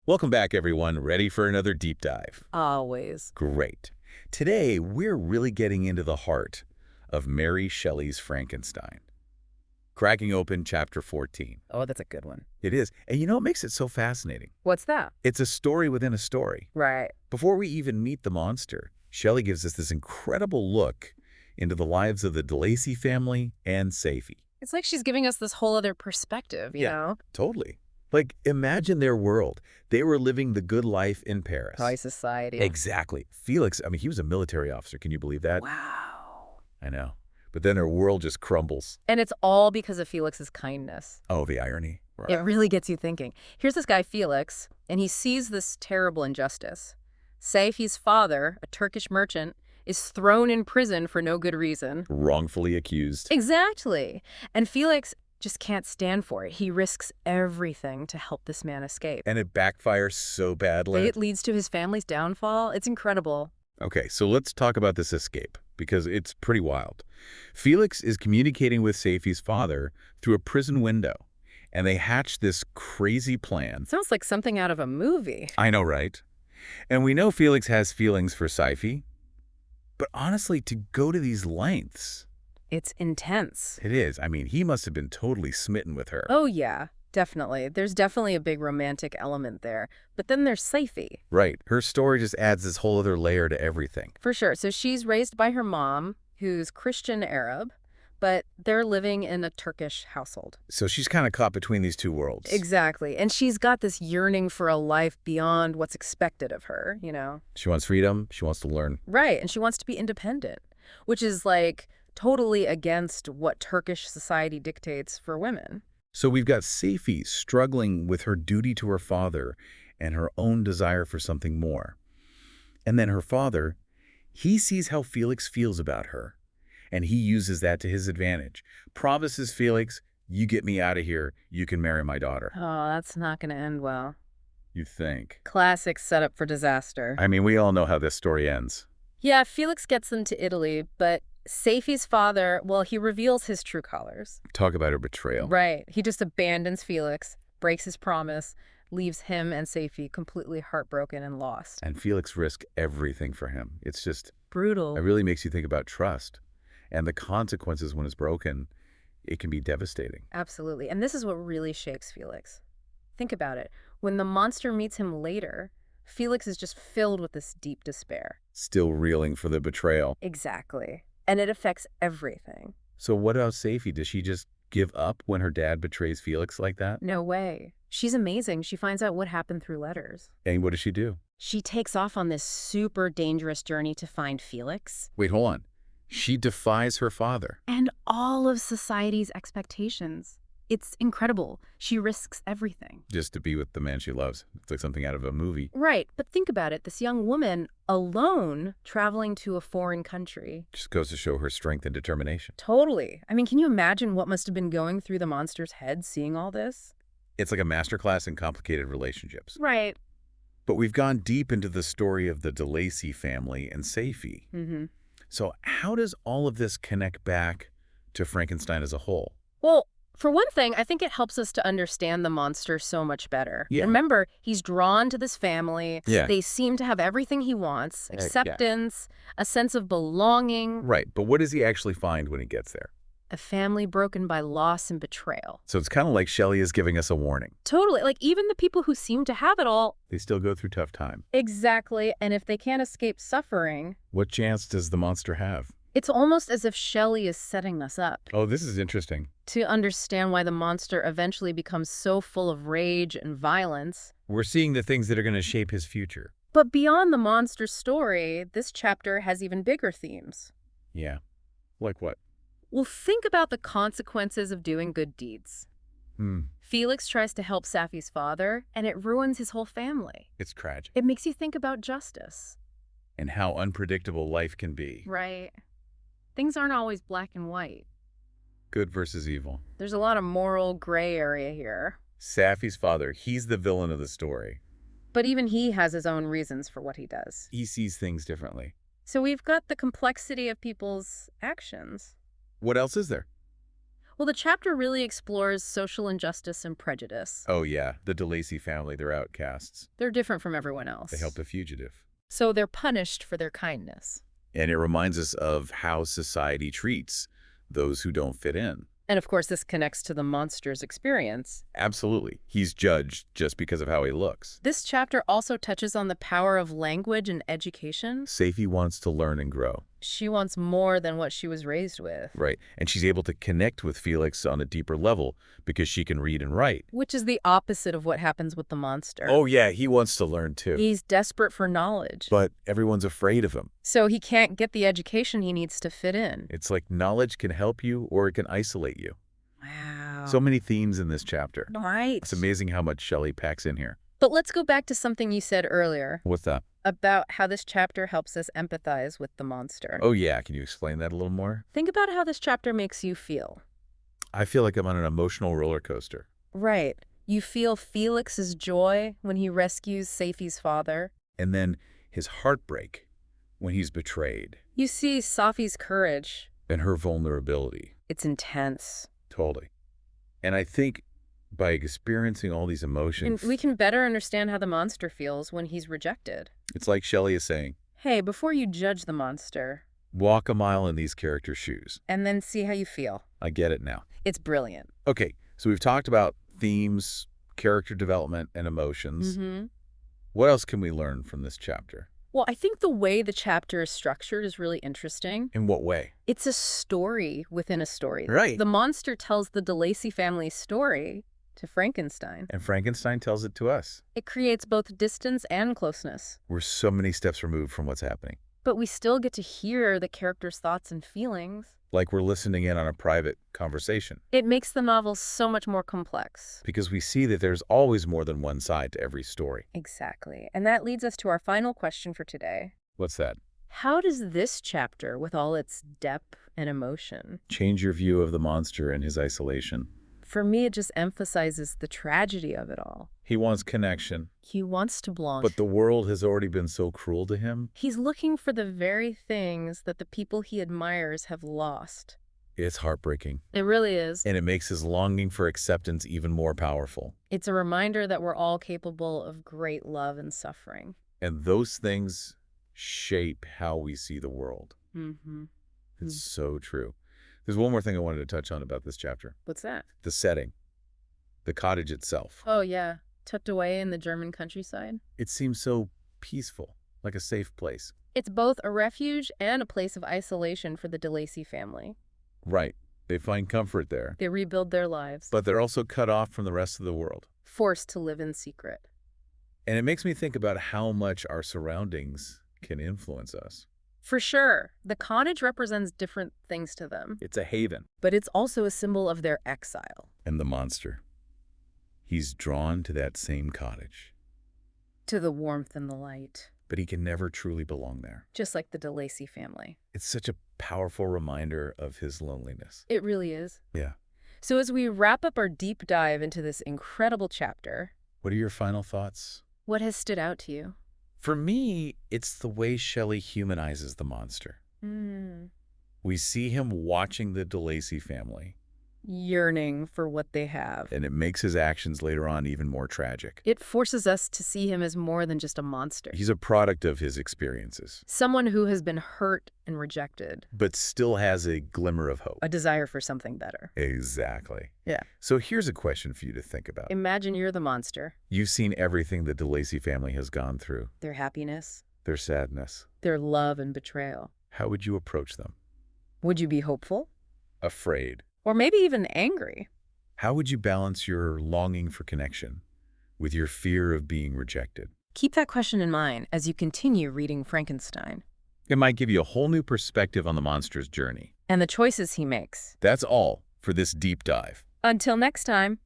Welcome back, everyone. Ready for another deep dive? Always. Great. Today, we're really getting into the heart of Mary Shelley's Frankenstein. Cracking open chapter 14. Oh, that's a good one. It is. And you know what makes it so fascinating? What's that? It's a story within a story. Right. Before we even meet the monster, Shelley gives us this incredible look into the lives of the DeLacy family and Safie. It's like she's giving us this whole other perspective, you know? Totally. Like, imagine their world. They were living the good life in Paris. High society. Exactly. Felix, I mean, he was a military officer. Can you believe that? Wow. I know. But then their world just crumbles. And it's all because of Felix's kindness. Oh, the irony. Right. It really gets you thinking. Here's this guy, Felix, and he sees this terrible injustice. Safie's father, a Turkish merchant, is thrown in prison for no good reason. Wrongfully accused. Exactly. And Felix just can't stand for it. He risks everything to help this man escape. And it backfires so badly. It leads to his family's downfall. It's incredible. Okay, so let's talk about this escape, because it's pretty wild. Felix is communicating with Safie's father through a prison window, and they hatch this crazy plan. Sounds like something out of a movie. I know, right? And we know Felix has feelings for Safie, but honestly, to go to these lengths... It's intense. It is. I mean, he must have been totally smitten with her. Oh, yeah, definitely. There's definitely a big romantic element there. But then there's Safie. Right. Her story just adds this whole other layer to everything. For sure. So she's raised by her mom, who's Christian Arab, but they're living in a Turkish household. So she's kind of caught between these two worlds. Exactly. And she's got this yearning for a life beyond what's expected of her, you know? She wants freedom. She wants to learn. Right. And she wants to be independent, which is like totally against what Turkish society dictates for women. So we've got Safie struggling with her duty to her father and her own desire for something more. And then her father, he sees how Felix feels about her, and he uses that to his advantage. Promises Felix, you get me out of here, you can marry my daughter. Oh, that's not going to end well. You think? Classic setup for disaster. I mean, we all know how this story ends. Yeah, Felix gets them to Italy, but Safie's father, well, he reveals his true colors. Talk about her betrayal. Right. He just abandons Felix, breaks his promise, leaves him and Safie completely heartbroken and lost. And Felix risked everything for him. It's just... Brutal. It really makes you think about trust. And the consequences when it's broken, it can be devastating. Absolutely. And this is what really shakes Felix. Think about it. When the monster meets him later, Felix is just filled with this deep despair. Still reeling for the betrayal. Exactly. And it affects everything. So what about Safie? Does she just give up when her dad betrays Felix like that? No way. She's amazing. She finds out what happened through letters. And what does she do? She takes off on this super dangerous journey to find Felix. Wait, hold on. She defies her father. And all of society's expectations. It's incredible. She risks everything. Just to be with the man she loves. It's like something out of a movie. Right, but think about it. This young woman, alone, traveling to a foreign country. Just goes to show her strength and determination. Totally. I mean, can you imagine what must have been going through the monster's head seeing all this? It's like a masterclass in complicated relationships. Right. But we've gone deep into the story of the DeLacy family and Safie. Mm-hmm. So how does all of this connect back to Frankenstein as a whole? Well, for one thing, I think it helps us to understand the monster so much better. Yeah. Remember, he's drawn to this family. Yeah. They seem to have everything he wants, acceptance, a sense of belonging. Right, but what does he actually find when he gets there? A family broken by loss and betrayal. So it's kind of like Shelley is giving us a warning. Totally. Like, even the people who seem to have it all. They still go through tough time. Exactly. And if they can't escape suffering... What chance does the monster have? It's almost as if Shelley is setting us up. Oh, this is interesting. To understand why the monster eventually becomes so full of rage and violence. We're seeing the things that are going to shape his future. But beyond the monster's story, this chapter has even bigger themes. Yeah. Like what? Well, think about the consequences of doing good deeds. Felix tries to help Safie's father, and it ruins his whole family. It's tragic. It makes you think about justice. And how unpredictable life can be. Right. Things aren't always black and white. Good versus evil. There's a lot of moral gray area here. Safie's father, he's the villain of the story. But even he has his own reasons for what he does. He sees things differently. So we've got the complexity of people's actions. What else is there? Well, the chapter really explores social injustice and prejudice. Oh yeah, the DeLacy family, they're outcasts. They're different from everyone They else. helped a fugitive. So they're punished for their kindness. And it reminds us of how society treats those who don't fit in. And of course, this connects to the monster's experience. Absolutely. He's judged just because of how he looks. This chapter also touches on the power of language and education. Safie wants to learn and grow. She wants more than what she was raised with. Right. And she's able to connect with Felix on a deeper level because she can read and write. Which is the opposite of what happens with the monster. Oh, yeah, he wants to learn too. He's desperate for knowledge. But everyone's afraid of him. So he can't get the education he needs to fit in. It's like knowledge can help you or it can isolate you. Wow. So many themes in this chapter. Right. It's amazing how much Shelley packs in here. But let's go back to something you said earlier What's that? about how this chapter helps us empathize with the monster. Oh, yeah. Can you explain that a little more? Think about how this chapter makes you feel. I feel like I'm on an emotional roller coaster. Right. You feel Felix's joy when he rescues Safie's father. And then his heartbreak when he's betrayed. You see Safie's courage. And her vulnerability. It's intense. Totally. And I think by experiencing all these And emotions, we can better understand how the monster feels when he's rejected. it's like Shelley is saying, Hey, before you judge the monster, walk a mile in these characters' shoes. and then see how you feel. I get it now. It's brilliant. Okay, so we've talked about themes, character development, and emotions. Mm-hmm. What else can we learn from this chapter? Well, I think the way the chapter is structured is really interesting. In what way? It's a story within a story. Right. The monster tells the DeLacy family's story to Frankenstein. And Frankenstein tells it to us. It creates both distance and closeness. We're so many steps removed from what's happening. But we still get to hear the character's thoughts and feelings. Like we're listening in on a private conversation. It makes the novel so much more complex. Because we see that there's always more than one side to every story. Exactly. And that leads us to our final question for today. What's that? How does this chapter, with all its depth and emotion, Change your view of the monster and his isolation. for me, it just emphasizes the tragedy of it all. He wants connection, He wants to belong. but the world has already been so cruel to him. He's looking for the very things that the people he admires have lost. It's heartbreaking. It really is. And it makes his longing for acceptance even more powerful. It's a reminder that we're all capable of great love and suffering. And those things shape how we see the world. Mm-hmm. It's so true. There's one more thing I wanted to touch on about this chapter. What's that? The setting. The cottage itself. Oh, yeah. Tucked away in the German countryside. It seems so peaceful, like a safe place. It's both a refuge and a place of isolation for the DeLacy family. Right. They find comfort there. They rebuild their lives, But they're also cut off from the rest of the world. forced to live in secret. And it makes me think about how much our surroundings can influence us. For sure, the cottage represents different things to them, It's a haven. but it's also a symbol of their exile. And the monster. He's drawn to that same cottage. To the warmth and the light, But he can never truly belong there. just like the DeLacy family. It's such a powerful reminder of his loneliness. It really is. Yeah. So as we wrap up our deep dive into this incredible chapter, What are your final thoughts? what has stood out to you? For me, it's the way Shelley humanizes the monster. We see him watching the DeLacy family, Yearning for what they have. and it makes his actions later on even more tragic. It forces us to see him as more than just a monster. He's a product of his experiences, Someone who has been hurt and rejected. but still has a glimmer of hope. A desire for something better. Exactly. Yeah. So here's a question for you to think about. Imagine you're the monster. You've seen everything the DeLacy family has gone through, Their happiness, their sadness. their love and betrayal. How would you approach them? Would you be hopeful? Afraid. Or maybe even angry? How would you balance your longing for connection with your fear of being rejected? Keep that question in mind as you continue reading Frankenstein. It might give you a whole new perspective on the monster's journey. And the choices he makes. That's all for this deep dive. Until next time.